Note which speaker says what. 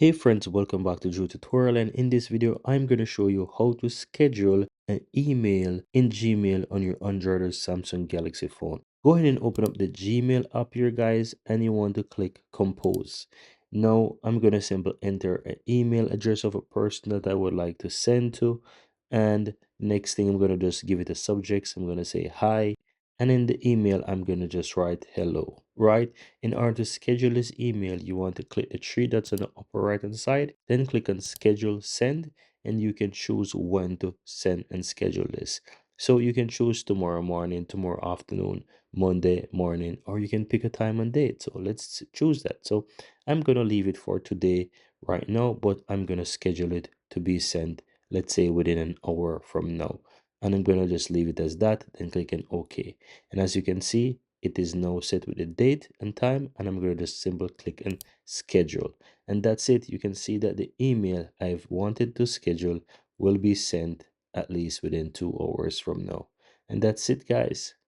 Speaker 1: Hey friends, welcome back to Drew Tutorial, and in this video I'm going to show you how to schedule an email in Gmail on your Android or Samsung Galaxy phone. Go ahead and open up the Gmail app here guys, and you want to click compose. Now I'm going to simply enter an email address of a person that I would like to send to, and next thing I'm going to just give it a subject. So I'm going to say hi, and in the email I'm going to just write hello, right? In order to schedule this email, you want to click the three dots on the upper right hand side, then click on schedule send, and you can choose when to send and schedule this. So you can choose tomorrow morning, tomorrow afternoon, Monday morning, or you can pick a time and date. So let's choose that. So I'm going to leave it for today right now, but I'm going to schedule it to be sent, let's say within an hour from now. And I'm going to just leave it as that, then click on OK. And as you can see, it is now set with the date and time, and I'm going to just simply click on schedule, and that's it. You can see that the email I've wanted to schedule will be sent at least within 2 hours from now. And that's it guys.